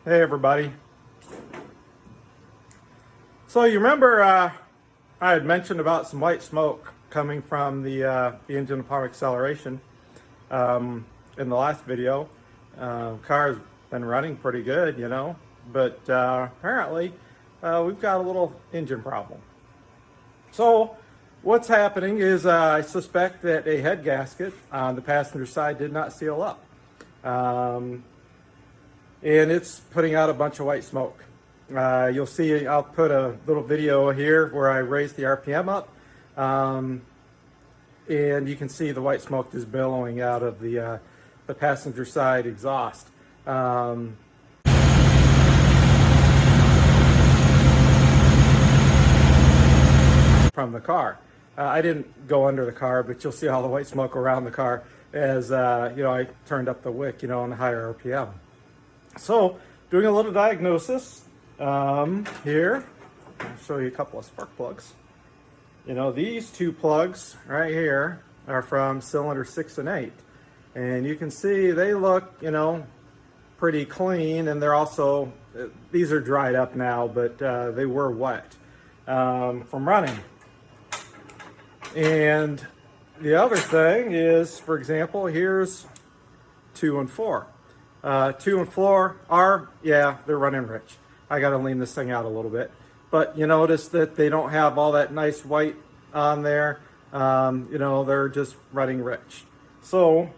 Hey everybody. So you remember I had mentioned about some white smoke coming from the engine upon acceleration in the last video. Car's been running pretty good, you know, but apparently we've got a little engine problem. So what's happening is I suspect that a head gasket on the passenger side did not seal up. And it's putting out a bunch of white smoke. You'll see, I'll put a little video here where I raise the RPM up, and you can see the white smoke just billowing out of the passenger side exhaust. From the car. I didn't go under the car, but you'll see all the white smoke around the car as I turned up the wick, on the higher RPM. So, doing a little diagnosis here. I'll show you a couple of spark plugs. These two plugs right here are from cylinder 6 and 8. And you can see they look, pretty clean, and they're also, these are dried up now, but they were wet from running. And the other thing is, for example, here's 2 and 4. 2 and 4 are, they're running rich. I got to lean this thing out a little bit. But you notice that they don't have all that nice white on there. They're just running rich. So,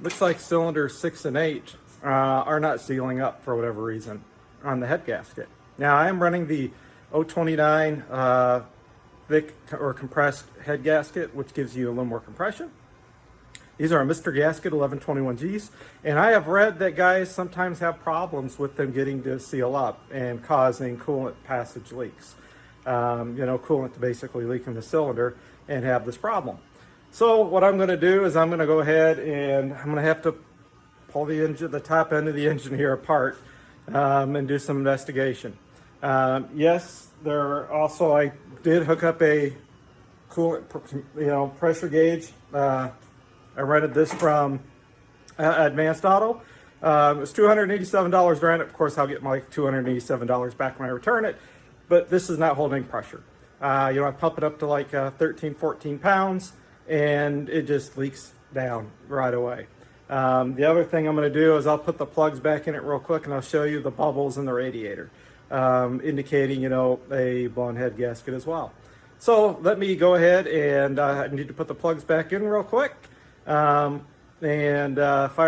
looks like cylinder 6 and 8 are not sealing up for whatever reason on the head gasket. Now, I am running the 029 thick or compressed head gasket, which gives you a little more compression. These are a Mr. Gasket 1121Gs, and I have read that guys sometimes have problems with them getting to seal up and causing coolant passage leaks. Coolant to basically leak in the cylinder and have this problem. So what I'm going to do is I'm going to go ahead and I'm going to have to pull the top end of the engine here apart and do some investigation. Yes, I did hook up a coolant, pressure gauge. I rented this from Advanced Auto. It was $287 rent. Of course, I'll get my $287 back when I return it, but this is not holding pressure. I pump it up to like 13, 14 pounds, and it just leaks down right away. The other thing I'm going to do is I'll put the plugs back in it real quick, and I'll show you the bubbles in the radiator, indicating, a blown head gasket as well. So let me go ahead and I need to put the plugs back in real quick. Fire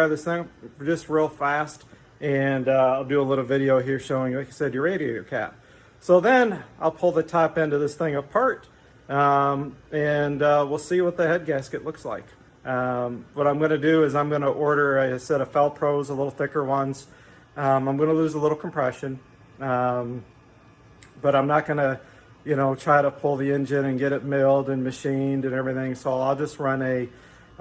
this thing just real fast, and I'll do a little video here showing, like I said, your radiator cap. So then I'll pull the top end of this thing apart, and we'll see what the head gasket looks like. What I'm going to do is I'm going to order a set of Felpros, a little thicker ones. I'm going to lose a little compression, but I'm not going to try to pull the engine and get it milled and machined and everything. So I'll just run a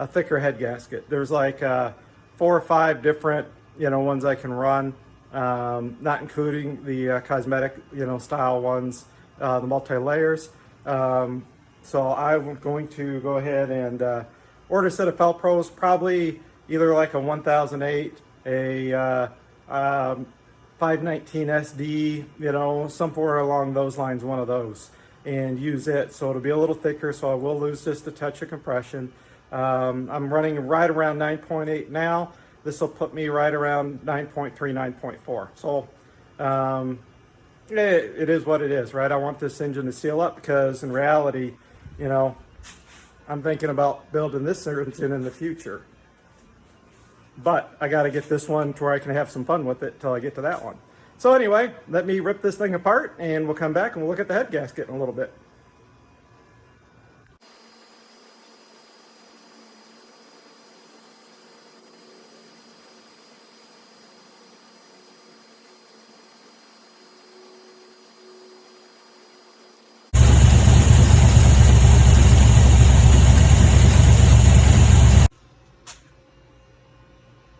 thicker head gasket. There's like 4 or 5 different, ones I can run, not including the cosmetic, style ones, the multi-layers. So I'm going to go ahead and order a set of Felpros, probably either like a 1008, a 519 SD, somewhere along those lines, one of those, and use it. So it'll be a little thicker, so I will lose just a touch of compression. I'm running right around 9.8 now. This will put me right around 9.3, 9.4. So it is what it is, right? I want this engine to seal up because in reality, I'm thinking about building this engine in the future. But I got to get this one to where I can have some fun with it till I get to that one. So anyway, let me rip this thing apart and we'll come back and we'll look at the head gasket in a little bit.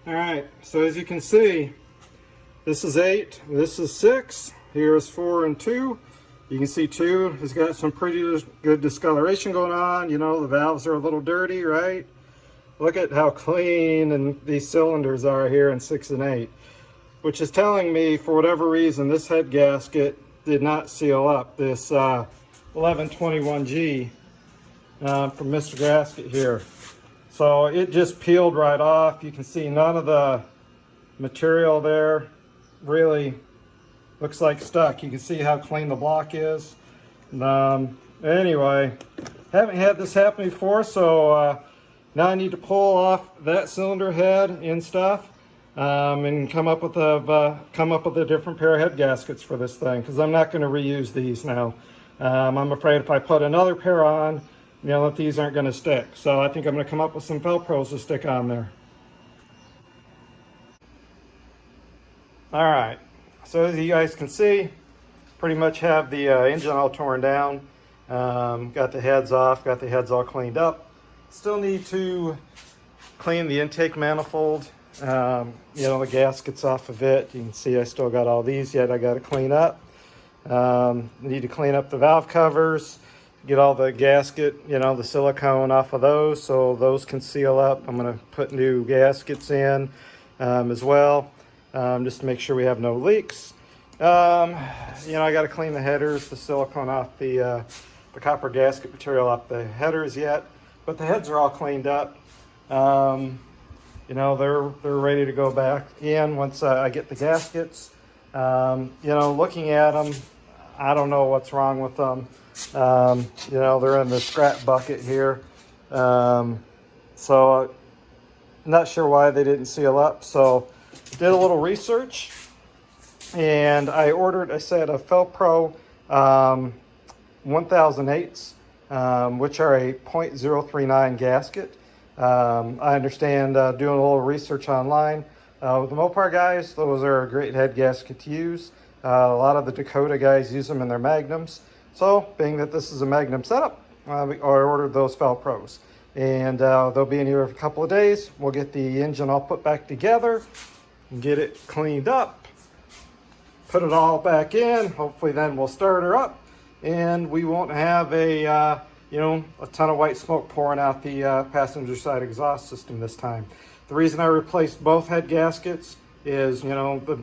Alright, so as you can see, this is 8, this is 6, here's 4 and 2. You can see 2 has got some pretty good discoloration going on. The valves are a little dirty, right? Look at how clean and these cylinders are here in 6 and 8. which is telling me for whatever reason this head gasket did not seal up. This 1121G from Mr. Gasket here. So it just peeled right off. You can see none of the material there really looks like stuck. You can see how clean the block is. Anyway, haven't had this happen before, so now I need to pull off that cylinder head and stuff, and come up with a different pair of head gaskets for this thing, because I'm not going to reuse these now. I'm afraid if I put another pair on, that these aren't going to stick. So I think I'm going to come up with some Velcros to stick on there. All right, so as you guys can see, pretty much have the engine all torn down. Got the heads off, got the heads all cleaned up. Still need to clean the intake manifold, the gaskets off of it. You can see I still got all these yet I got to clean up. Need to clean up the valve covers, get all the gasket, the silicone off of those so those can seal up. I'm going to put new gaskets in as well, just to make sure we have no leaks. I got to clean the headers, the silicone off the copper gasket material off the headers yet, but the heads are all cleaned up. They're ready to go back in once I get the gaskets. Looking at them, I don't know what's wrong with them. They're in the scrap bucket here. So not sure why they didn't seal up. So did a little research, and I ordered a set of Velcro 1008s, which are a .039 gasket. I understand doing a little research online. With the Mopar guys, those are a great head gasket to use. A lot of the Dakota guys use them in their Magnums. So, being that this is a Magnum setup, I ordered those Velcros. And they'll be in here for a couple of days. We'll get the engine all put back together and get it cleaned up. Put it all back in. Hopefully then we'll start her up. And we won't have a ton of white smoke pouring out the passenger side exhaust system this time. The reason I replaced both head gaskets is, the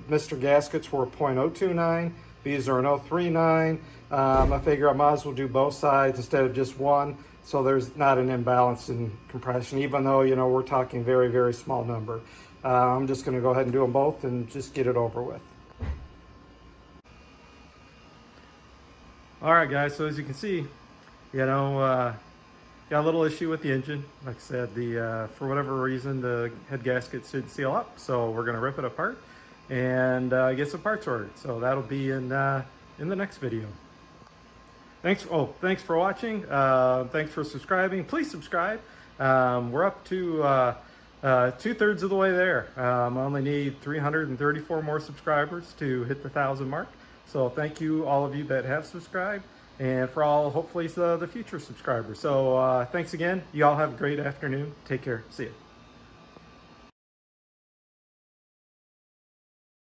Mr. Gaskets were a .029. These are an .039. I figure I might as well do both sides instead of just one, so there's not an imbalance in compression, even though, we're talking very, very small number. I'm just going to go ahead and do them both and just get it over with. All right, guys, so as you can see, got a little issue with the engine. Like I said, for whatever reason, the head gaskets didn't seal up, so we're going to rip it apart and get some parts ordered. So that'll be in the next video. Thanks for watching. Thanks for subscribing. Please subscribe. We're up to 2/3 of the way there. I only need 334 more subscribers to hit the 1,000 mark. So thank you, all of you that have subscribed, and for all, hopefully, the future subscribers. So thanks again. You all have a great afternoon. Take care. See ya.